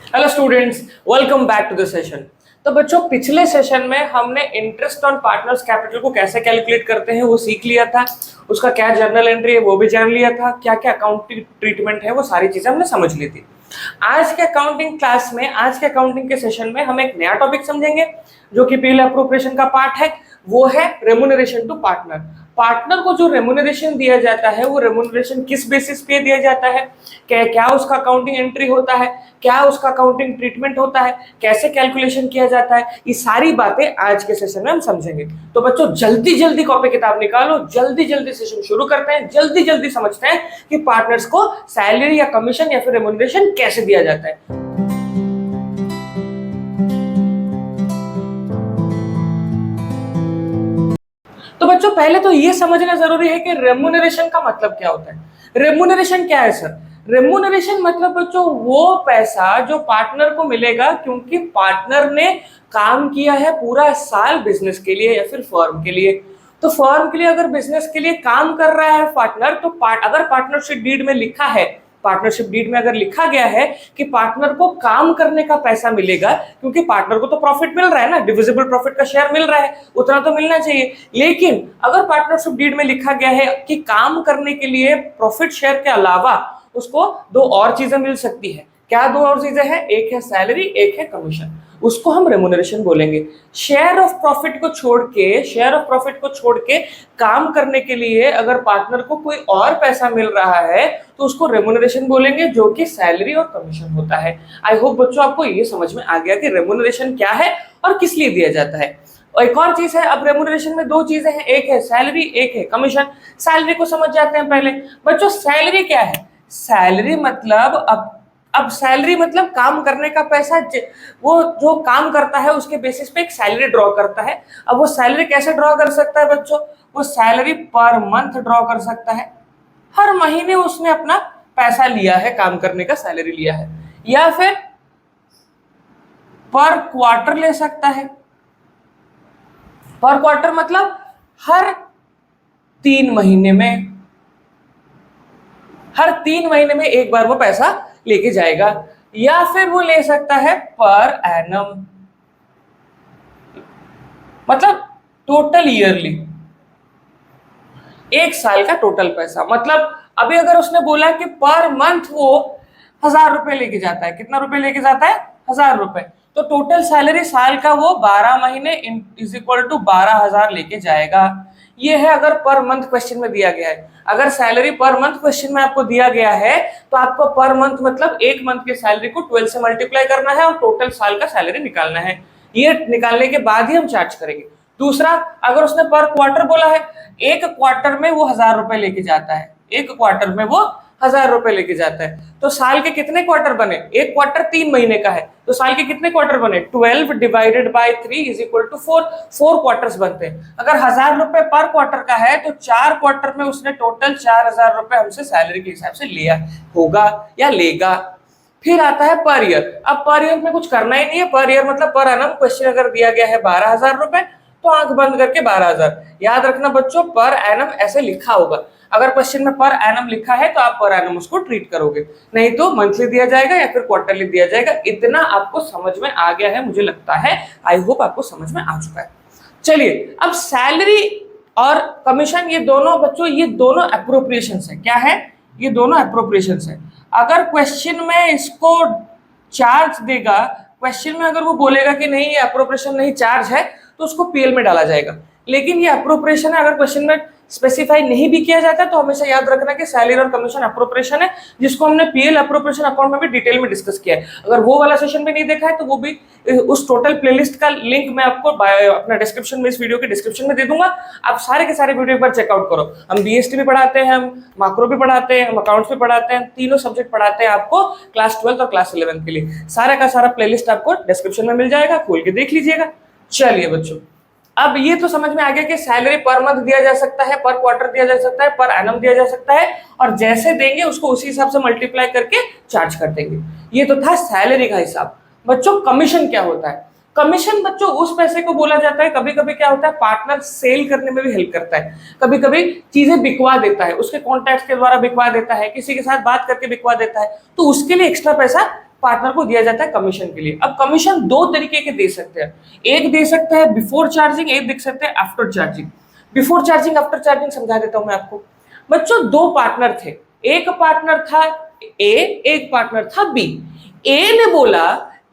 Hello students, welcome back to the session. तो बच्चों, पिछले सेशन में हमने इंटरेस्ट ऑन पार्टनर्स कैपिटल को कैसे कैलकुलेट करते हैं वो सीख लिया था। उसका क्या जर्नल एंट्री है वो भी जान लिया था, क्या क्या अकाउंटिंग ट्रीटमेंट है वो सारी चीजें हमने समझ ली थी। आज के अकाउंटिंग क्लास में, आज के अकाउंटिंग के सेशन में हम एक नया टॉपिक समझेंगे जो कि पीएल अप्रोप्रिएशन का पार्ट है। वो है रेम्युनरेशन टू पार्टनर। पार्टनर को जो रेम्युनरेशन दिया जाता है वो रेम्युनरेशन किस बेसिस पे दिया जाता है, क्या उसका अकाउंटिंग एंट्री होता है, क्या उसका अकाउंटिंग ट्रीटमेंट होता है, कैसे कैलकुलेशन किया जाता है, ये सारी बातें आज के सेशन में हम समझेंगे। तो बच्चों, जल्दी जल्दी कॉपी किताब निकालो, जल्दी जल्दी सेशन शुरू करते हैं, जल्दी जल्दी समझते हैं कि पार्टनर्स को सैलरी या कमीशन या फिर रेम्युनरेशन कैसे दिया जाता है। तो बच्चों, पहले तो ये समझना जरूरी है कि रेम्युनरेशन का मतलब क्या होता है। रेम्युनरेशन क्या है सर? रेम्युनरेशन मतलब बच्चों वो पैसा जो पार्टनर को मिलेगा क्योंकि पार्टनर ने काम किया है पूरा साल बिजनेस के लिए या फिर फर्म के लिए। तो फर्म के लिए अगर बिजनेस के लिए काम कर रहा है पार्टनर, तो अगर पार्टनरशिप डीड में लिखा है, पार्टनरशिप डीड में अगर लिखा गया है कि पार्टनर को काम करने का पैसा मिलेगा, क्योंकि पार्टनर को तो प्रॉफिट मिल रहा है ना, डिविजिबल प्रॉफिट का शेयर मिल रहा है, उतना तो मिलना चाहिए। लेकिन अगर पार्टनरशिप डीड में लिखा गया है कि काम करने के लिए प्रॉफिट शेयर के अलावा उसको दो और चीजें मिल सकती है, क्या दो और चीजें हैं? एक है सैलरी, एक है कमीशन, उसको हम रेम्युनरेशन बोलेंगे। शेयर ऑफ प्रॉफिट को छोड़ के काम करने के लिए अगर पार्टनर को कोई और पैसा मिल रहा है तो उसको रेम्युनरेशन बोलेंगे, जो कि सैलरी और कमीशन होता है। आई होप बच्चों आपको ये समझ में आ गया कि रेम्युनरेशन क्या है और किस लिए दिया जाता है। और एक और चीज है, अब रेम्युनरेशन में दो चीजें हैं, एक है सैलरी, एक है कमीशन। सैलरी को समझ जाते हैं पहले। बच्चों, सैलरी क्या है? सैलरी मतलब अब सैलरी मतलब काम करने का पैसा, वो जो काम करता है उसके बेसिस पे एक सैलरी ड्रॉ करता है। अब वो सैलरी कैसे ड्रॉ कर सकता है बच्चों? वो सैलरी पर मंथ ड्रॉ कर सकता है, हर महीने उसने अपना पैसा लिया है, काम करने का सैलरी लिया है, या फिर पर क्वार्टर ले सकता है। पर क्वार्टर मतलब हर 3 महीने में, हर 3 महीने में एक बार वो पैसा लेके जाएगा, या फिर वो ले सकता है पर एनम, मतलब टोटल ईयरली, एक साल का टोटल पैसा। मतलब अभी अगर उसने बोला कि पर मंथ वो 1,000 रुपए लेके जाता है, कितना रुपए लेके जाता है? 1,000 रुपए, तो टोटल सैलरी साल का वो 12 महीने इज इक्वल टू 12,000 लेके जाएगा। ये है अगर पर मंथ क्वेश्चन में दिया गया है। अगर सैलरी पर मंथ क्वेश्चन में आपको दिया गया है तो आपको पर मंथ मतलब एक मंथ की सैलरी को 12 से मल्टीप्लाई करना है और टोटल साल का सैलरी निकालना है। ये निकालने के बाद ही हम चार्ज करेंगे। दूसरा, अगर उसने पर क्वार्टर बोला है, एक क्वार्टर में वो 1,000 रुपए लेके जाता है, एक क्वार्टर में वो 1,000 रुपए लेके जाता है, तो साल के कितने क्वार्टर बने? एक क्वार्टर 3 महीने का है, तो साल के कितने क्वार्टर बने? 12 divided by 3 is equal to 4, 4 quarters बनते हैं। अगर 1,000 रुपए पर क्वार्टर का है तो 4 क्वार्टर में उसने टोटल 4,000 रुपए हमसे सैलरी के हिसाब से लिया होगा या लेगा। फिर आता है पर ईयर। अब पर ईयर में कुछ करना ही नहीं है, पर ईयर मतलब पर एनम। क्वेश्चन अगर दिया गया है 12,000 रुपए तो आंख बंद करके 12,000। याद रखना बच्चों, पर एनम ऐसे लिखा होगा। अगर क्वेश्चन में पर एनम लिखा है तो आप पर एनम उसको ट्रीट करोगे, नहीं तो मंथली दिया जाएगा या फिर क्वार्टरली दिया जाएगा। इतना आपको समझ में आ गया है मुझे लगता है, आई होप आपको समझ में आ चुका है। चलिए, अब सैलरी और कमीशन, ये दोनों बच्चों, ये दोनों अप्रोप्रिएशन है। क्या है? ये दोनों अप्रोप्रिएशन है। अगर क्वेश्चन में इसको चार्ज देगा, क्वेश्चन में अगर वो बोलेगा कि नहीं ये अप्रोप्रिएशन नहीं चार्ज है, तो उसको पीएल में डाला जाएगा। लेकिन ये अप्रोप्रिएशन है, अगर क्वेश्चन में स्पेसिफाई नहीं भी किया जाता तो हमेशा याद रखना कि सैलरी और कमीशन अप्रोप्रिएशन है, जिसको हमने पीएल अप्रोप्रिएशन अकाउंट में भी डिटेल में डिस्कस किया है। अगर वो वाला सेशन भी नहीं देखा है तो वो भी, उस टोटल प्लेलिस्ट का लिंक मैं आपको अपना डिस्क्रिप्शन में, इस वीडियो के डिस्क्रिप्शन में दे दूंगा। आप सारे के सारे वीडियो एक बार चेकआउट करो। हम बीएसटी भी पढ़ाते हैं, हम माक्रो भी पढ़ाते हैं, हम अकाउंट्स भी पढ़ाते हैं, तीनों सब्जेक्ट पढ़ाते हैं आपको क्लास 12 और क्लास 11 के लिए। सारा का सारा प्लेलिस्ट आपको डिस्क्रिप्शन में मिल जाएगा, खोल के देख लीजिएगा। चलिए बच्चों, अब ये तो समझ में आ गया कि सैलरी पर मंथ दिया जा सकता है, पर क्वार्टर दिया जा सकता है, पर एनम दिया जा सकता है, और जैसे देंगे उसको उसी हिसाब से मल्टीप्लाई करके चार्ज कर देंगे। ये तो था सैलरी का हिसाब। बच्चों, कमीशन क्या होता है? कमीशन बच्चों उस पैसे को बोला जाता है, कभी कभी क्या होता है पार्टनर सेल करने में भी हेल्प करता है, कभी कभी चीजें बिकवा देता है, उसके कॉन्टैक्ट के द्वारा बिकवा देता है, किसी के साथ बात करके बिकवा देता है, तो उसके लिए एक्स्ट्रा पैसा पार्टनर को दिया जाता है कमीशन के लिए। अब कमीशन दो तरीके के दे सकते हैं, एक दे सकते हैं बिफोर चार्जिंग, एक दे सकते हैं after charging. Before charging after charging समझा देता हूं मैं आपको। बच्चों दो पार्टनर थे, एक पार्टनर था ए, एक पार्टनर था बी। ए ने बोला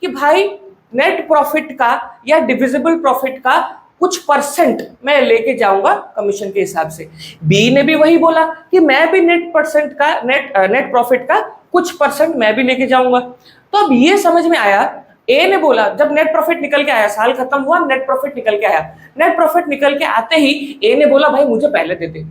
कि भाई नेट प्रॉफिट का या डिविजिबल प्रॉफिट का कुछ परसेंट मैं लेके जाऊंगा कमीशन के हिसाब से। बी ने भी वही बोला कि मैं भी नेट प्रॉफिट का कुछ परसेंट मैं भी लेके जाऊंगा। तो अब ये समझ में आया, ए ने बोला जब नेट प्रॉफिट निकल के आया, साल खत्म हुआ, नेट प्रॉफिट निकल के आया, नेट प्रॉफिट निकल के आते ही ए ने बोला भाई मुझे पहले दे दे,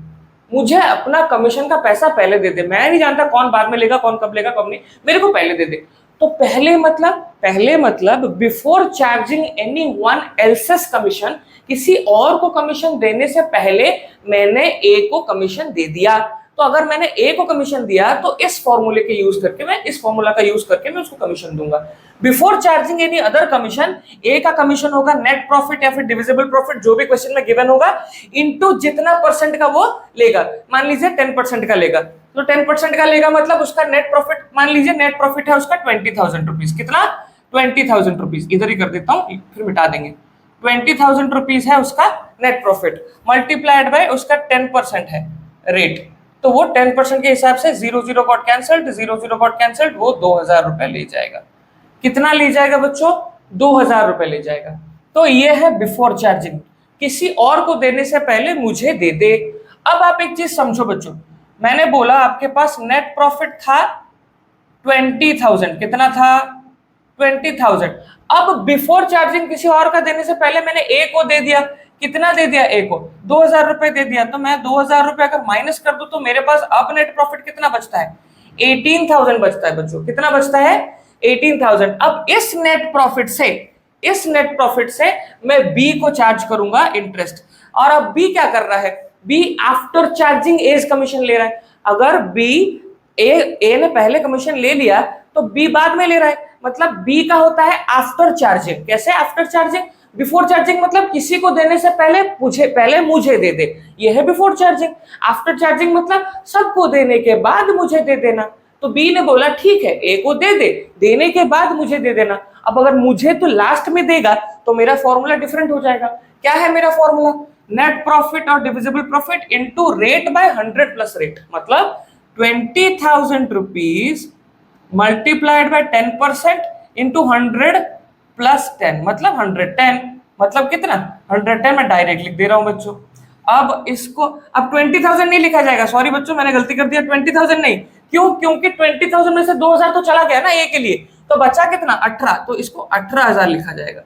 मुझे अपना कमीशन का पैसा पहले दे दे, मैं नहीं जानता कौन बाद में लेगा, कौन कब लेगा कब नहीं, मेरे को पहले दे दे। तो पहले मतलब before charging any one else's commission, किसी और को कमीशन देने से पहले मैंने ए को कमीशन दे दिया। तो अगर मैंने ए को कमीशन दिया तो इस फॉर्मूले के यूज करके मैं इस फॉर्मूला का यूज करके मैं उसको कमीशन दूंगा। Before charging any other commission, A का कमीशन होगा नेट प्रॉफिट या फिर डिविजिबल प्रॉफिट जो भी क्वेश्चन में गिवन होगा इनटू जितना परसेंट का वो लेगा। मान लीजिए 10% का लेगा, तो 10% का लेगा मतलब उसका नेट प्रॉफिट, मान लीजिए नेट प्रॉफिट है उसका 20,000 रुपीज। कितना? 20,000 रुपीज। इधर ही कर देता हूं फिर मिटा देंगे। 20,000 रुपीज है उसका नेट प्रॉफिट, मल्टीप्लाइड बाय उसका 10% है रेट, तो वो 10% के हिसाब से 0 गॉट कैंसल्ड, 0 गॉट कैंसल्ड, वो 2,000 रुपए ले जाएगा। कितना ले जाएगा बच्चों? 2,000 रुपए ले जाएगा। तो ये है बिफोर चार्जिंग, किसी और को देने से पहले मुझे दे दे। अब आप एक चीज समझो बच्चों, मैंने बोला आपके पास नेट प्रॉफिट था 20,000, कितना था? 20,000। अब बिफोर चार्जिंग किसी और का देने से पहले मैंने ए को दे दिया, कितना दे दिया? ए को 2,000 रुपए दे दिया। तो मैं 2,000 रुपए अगर माइनस कर दूं तो मेरे पास अब नेट प्रॉफिट कितना बचता है? 18,000 बचता है बच्चों। कितना बचता है? 18,000। अब इस नेट प्रॉफिट से मैं बी को चार्ज करूंगा इंटरेस्ट। और अब बी क्या कर रहा है? B after charging as commission ले रहा है। अगर बी ए ने पहले कमीशन ले लिया तो बी बाद में ले रहा है, मतलब बी का होता है आफ्टर चार्जिंग। कैसे आफ्टर चार्जिंग? बिफोर चार्जिंग मतलब किसी को देने से पहले मुझे दे दे, ये है बिफोर चार्जिंग। आफ्टर चार्जिंग मतलब सबको देने के बाद मुझे दे देना। तो बी ने बोला ठीक है ए को दे दे, देने के बाद मुझे दे देना। अब अगर मुझे तो लास्ट में देगा तो मेरा फॉर्मूला डिफरेंट हो जाएगा। क्या है मेरा फॉर्मूला? नेट प्रॉफिट और divisible profit into rate by 100 plus rate. मतलब 20,000 rupees multiplied by 10% into 100 plus 10, मतलब 110। मतलब कितना? 110 मैं डायरेक्ट लिख दे रहा हूं बच्चों। अब इसको अब 20,000 नहीं लिखा जाएगा, सॉरी बच्चों मैंने गलती कर दिया, 20,000 नहीं। क्यों? क्योंकि 20,000 में से 2,000 तो चला गया ना ए के लिए, तो बचा कितना? 18, तो इसको 18,000 लिखा जाएगा।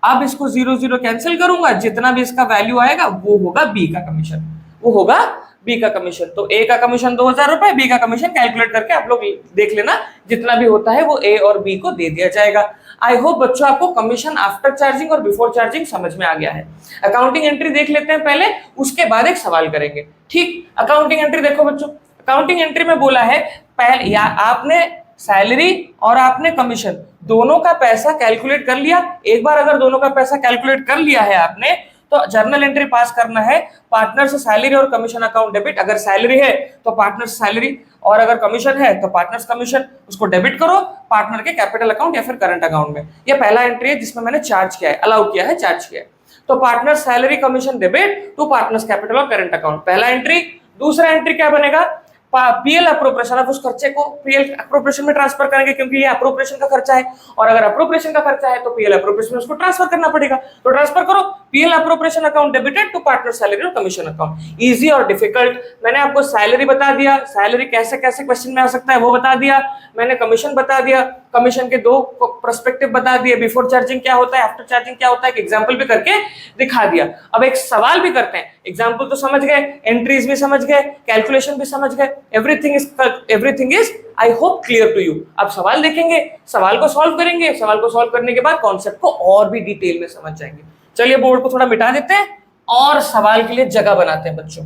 अब इसको 0 कैंसिल करूंगा, जितना भी इसका वैल्यू आएगा वो होगा बी का कमीशन, वो होगा बी का कमीशन। तो ए का कमीशन 2,000 रुपए, बी का कमीशन कैलकुलेट करके आप लोग देख लेना, जितना भी होता है वो ए और बी को दे दिया जाएगा। आई होप बच्चों आपको कमीशन आफ्टर चार्जिंग और बिफोर चार्जिंग समझ में आ गया है। अकाउंटिंग एंट्री देख लेते हैं पहले, उसके बाद एक सवाल करेंगे। ठीक, अकाउंटिंग एंट्री देखो बच्चों। अकाउंटिंग एंट्री में बोला है पहले या आपने सैलरी और आपने कमीशन दोनों का पैसा कैलकुलेट कर लिया। एक बार अगर दोनों का पैसा कैलकुलेट कर लिया है आपने तो जर्नल एंट्री पास करना है। पार्टनर से सैलरी और कमीशन अकाउंट डेबिट, अगर सैलरी है तो पार्टनर से सैलरी, और अगर कमीशन है तो पार्टनर्स कमीशन, उसको डेबिट करो पार्टनर के कैपिटल अकाउंट या फिर करंट अकाउंट में। ये पहला एंट्री है जिसमें मैंने चार्ज किया है, अलाउ किया है, चार्ज किया है। तो partner salary commission debit to partners capital और करंट अकाउंट, पहला एंट्री। दूसरा एंट्री क्या बनेगा? पीएल अप्रोप्रिएशन, अब उस खर्चे को पीएल अप्रोप्रिएशन में ट्रांसफर करेंगे क्योंकि ये अप्रोप्रिएशन का खर्चा है, और अगर अप्रोप्रिएशन का खर्चा है तो पीएल अप्रोप्रिएशन में उसको ट्रांसफर करना पड़ेगा। तो ट्रांसफर करो, PL appropriation account debited to partner salary और कमीशन अकाउंट। इजी और डिफिकल्ट, मैंने आपको सैलरी बता दिया, सैलरी कैसे कैसे क्वेश्चन में आ सकता है वो बता दिया, मैंने कमीशन बता दिया, कमीशन के दो पर्सपेक्टिव बता दिए, बिफोर चार्जिंग क्या होता है, आफ्टर चार्जिंग क्या होता है, एक एग्जांपल भी करके दिखा दिया। अब एक सवाल भी करते हैं, एग्जांपल तो समझ गए, एंट्रीज भी समझ गए, कैलकुलेशन भी समझ गए, everything is I hope clear to you. अब सवाल देखेंगे, सवाल को सॉल्व करेंगे, सवाल को सॉल्व करने के बाद कॉन्सेप्ट को और भी डिटेल में समझ जाएंगे। चलिए बोर्ड को थोड़ा मिटा देते हैं और सवाल के लिए जगह बनाते हैं बच्चों।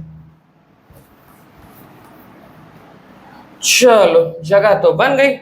चलो जगह तो बन गई,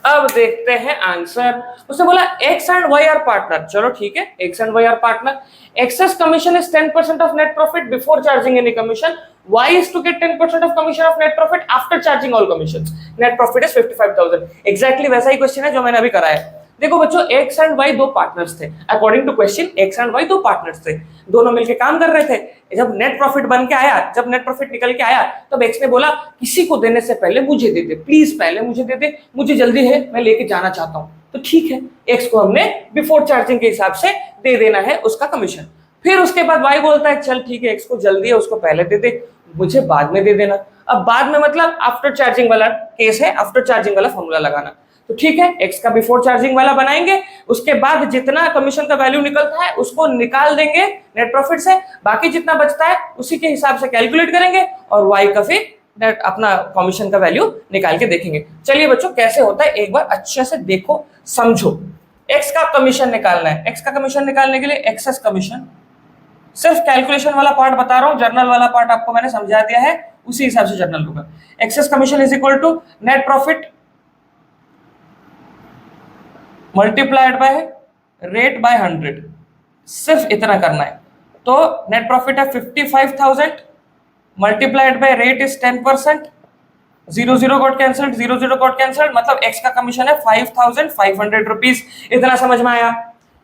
अब देखते हैं आंसर। उसने बोला X and Y are partner, चलो ठीक है, X and Y are partner, excess commission is 10% of net profit before charging any commission, Y is to get 10% of commission of net profit after charging all commissions. Net profit is 55,000. Exactly वैसा ही question है जो मैंने अभी कराया है। देखो बच्चों, X and Y दो पार्टनर्स थे। According to question X and Y दो पार्टनर्स थे, दोनों मिलके काम कर रहे थे। जब नेट प्रॉफिट बन के आया, जब नेट प्रॉफिट निकल के आया, तब X ने बोला किसी को देने से पहले मुझे दे दे, प्लीज पहले मुझे दे दे, मुझे जल्दी है, मैं लेके जाना चाहता हूँ। तो ठीक है, X को हमने बिफोर चार्जिंग के हिसाब से दे देना है उसका कमीशन। फिर उसके बाद Y बोलता है चल ठीक है, X को जल्दी है, उसको पहले दे दे, मुझे बाद में दे देना। अब बाद में मतलब आफ्टर चार्जिंग वाला केस है, आफ्टर चार्जिंग वाला फॉर्मूला लगाना। तो ठीक है, X का बिफोर चार्जिंग वाला बनाएंगे, उसके बाद जितना कमीशन का वैल्यू निकलता है उसको निकाल देंगे नेट प्रॉफिट से, बाकी जितना बचता है उसी के हिसाब से कैलकुलेट करेंगे और Y का फिर नेट अपना कमीशन का वैल्यू निकाल के देखेंगे। चलिए बच्चों, कैसे होता है एक बार अच्छे से देखो समझो। X का कमीशन निकालना है। X का कमीशन निकालने के लिए एक्सेस कमीशन, सिर्फ कैलकुलेशन वाला पार्ट बता रहा हूं, जर्नल वाला पार्ट आपको मैंने समझा दिया है, उसी हिसाब से जर्नल होगा। Excess commission is equal to net profit multiplied by rate by 100, सिर्फ इतना करना है। तो नेट प्रॉफिट है 55,000 multiplied by rate is 10%, 0 got cancelled, 0 got cancelled, मतलब एक्स का कमीशन है 5,500 रुपीज। इतना समझ में आया।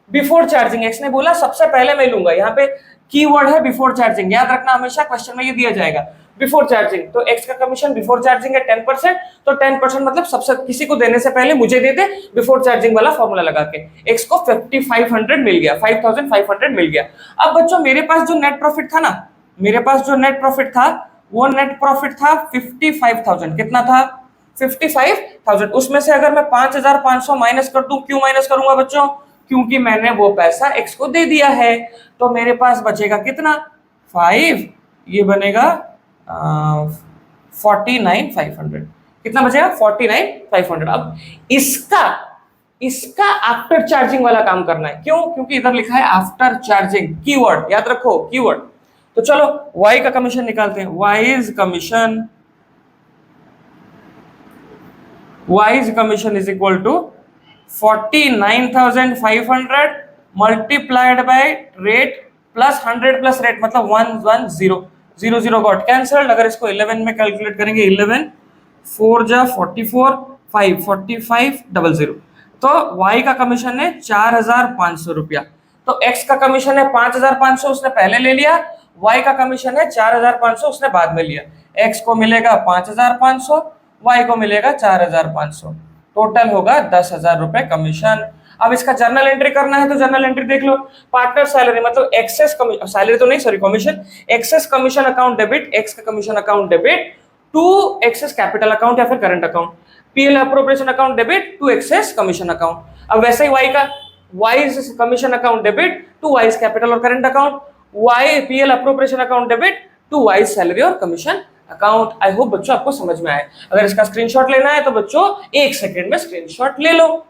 बिफोर चार्जिंग एक्स ने बोला सबसे पहले मैं लूंगा, यहाँ पे कीवर्ड है बिफोर चार्जिंग, याद रखना हमेशा क्वेश्चन में ये दिया जाएगा बिफोर चार्जिंग। तो एक्स का कमीशन बिफोर चार्जिंग है 10%, तो 10% मतलब सबसे किसी को देने से पहले मुझे दे दे, बिफोर चार्जिंग वाला फॉर्मूला लगा के एक्स को 5500 मिल गया, 5500 मिल गया। अब बच्चों मेरे पास जो नेट प्रॉफिट था ना, मेरे पास जो नेट प्रॉफिट था वो नेट प्रॉफिट था 55,000। कितना था? 55,000। उसमें से अगर मैं 5,500 माइनस कर दूं, क्यों माइनस करूंगा बच्चों? क्योंकि मैंने वो पैसा एक्स को दे दिया है। तो मेरे पास बचेगा कितना? 5, ये बनेगा 49,500। कितना बचेगा? 49,500। अब इसका आफ्टर चार्जिंग वाला काम करना है। क्यों? क्योंकि इधर लिखा है आफ्टर चार्जिंग, कीवर्ड याद रखो, कीवर्ड। तो चलो y का कमीशन निकालते हैं। y commission is equal to 49,500 multiplied by rate plus 100 plus rate, मतलब 110, 0 गॉट कैंसल्ड। अगर इसको 11 में कैलकुलेट करेंगे, 11 4 जा 44, 5 4500। तो y का कमीशन है 4,500 रुपया। तो x का कमीशन है 5,500, उसने पहले ले लिया। y का कमीशन है 4,500, उसने बाद में लिया। x को मिलेगा 5,500, y को मिलेगा 4,500, टोटल होगा 10,000 रुपए कमीशन। अब इसका जर्नल एंट्री करना है तो जर्नल एंट्री देख लो। पार्टनर सैलरी मतलब एक्सेस सैलरी तो नहीं, sorry commission, X's commission account debit, X का commission account debit to X's capital account या फिर current account, PL appropriation account debit to X's commission account. अब वैसे ही वाई का Y's commission account debit to Y's capital और current account, Y PL appropriation account debit to Y's salary और commission account. I hope बच्चों आपको समझ में आए। अगर इसका स्क्रीनशॉट लेना है तो बच्चों 1 सेकंड में स्क्रीनशॉट ले लो।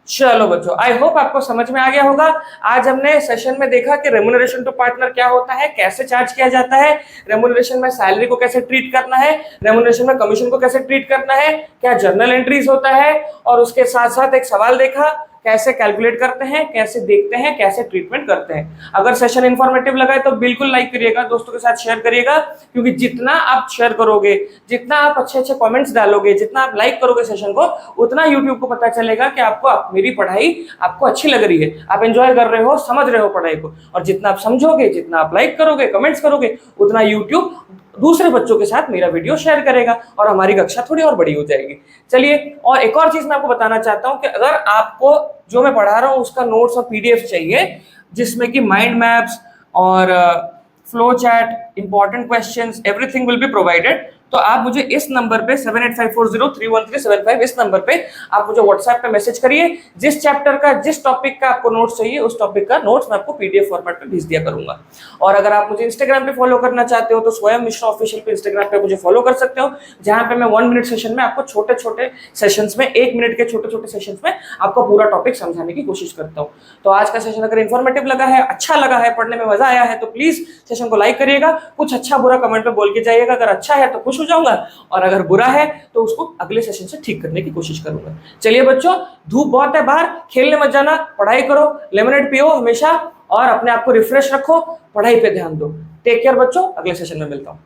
चलो बच्चों, आई होप आपको समझ में आ गया होगा। आज हमने सेशन में देखा कि रेम्युनरेशन टू पार्टनर क्या होता है, कैसे चार्ज किया जाता है, रेम्युनरेशन में सैलरी को कैसे ट्रीट करना है, रेम्युनरेशन में कमीशन को कैसे ट्रीट करना है, क्या जर्नल एंट्रीज होता है, और उसके साथ साथ एक सवाल देखा कैसे कैलकुलेट करते हैं, कैसे देखते हैं, कैसे ट्रीटमेंट करते हैं। अगर सेशन इन्फॉर्मेटिव लगा है तो बिल्कुल लाइक करिएगा, दोस्तों के साथ शेयर करिएगा, क्योंकि जितना आप शेयर करोगे, जितना आप अच्छे कमेंट्स डालोगे, जितना आप लाइक करोगे सेशन को, उतना यूट्यूब को पता चलेगा कि आपको मेरी पढ़ाई आपको अच्छी लग रही है, आप एंजॉय कर रहे हो, समझ रहे हो पढ़ाई को। और जितना आप समझोगे, जितना आप लाइक करोगे, कमेंट्स करोगे, उतना यूट्यूब दूसरे बच्चों के साथ मेरा वीडियो शेयर करेगा और हमारी कक्षा थोड़ी और बड़ी हो जाएगी। चलिए, और एक और चीज मैं आपको बताना चाहता हूं कि अगर आपको जो मैं पढ़ा रहा हूं उसका नोट्स और पीडीएफ चाहिए, जिसमें कि माइंड मैप्स और flow chat, important questions, everything will be provided, तो आप मुझे इस नंबर पे 7854031375 इस नंबर पे आप मुझे व्हाट्सएप पे मैसेज करिए। जिस चैप्टर का, जिस टॉपिक का आपको नोट्स चाहिए, उस टॉपिक का नोट्स मैं आपको पीडीएफ फॉर्मेट में भेज दिया करूंगा। और अगर आप मुझे इंस्टाग्राम पे फॉलो करना चाहते हो तो स्वयं मिश्रा ऑफिशियल पे इंस्टाग्राम पे मुझे फॉलो कर सकते हो, जहां पे मैं 1 मिनट सेशन में आपको छोटे छोटे सेशंस में, 1 मिनट के छोटे छोटे सेशंस में आपको पूरा टॉपिक समझाने की कोशिश करता हूँ। तो आज का सेशन अगर इन्फॉर्मेटिव लगा है, अच्छा लगा है, पढ़ने में मजा आया है, तो प्लीज सेशन को लाइक करिएगा, कुछ अच्छा बुरा कमेंट में बोल के जाइएगा। अगर अच्छा है तो खुश हो जाऊंगा, और अगर बुरा है तो उसको अगले सेशन से ठीक करने की कोशिश करूंगा। चलिए बच्चों, धूप बहुत है बाहर, खेलने मत जाना, पढ़ाई करो, लेमनेड पियो हमेशा, और अपने आप को रिफ्रेश रखो, पढ़ाई पे ध्यान दो। टेक केयर बच्चों, अगले सेशन में मिलता हूं।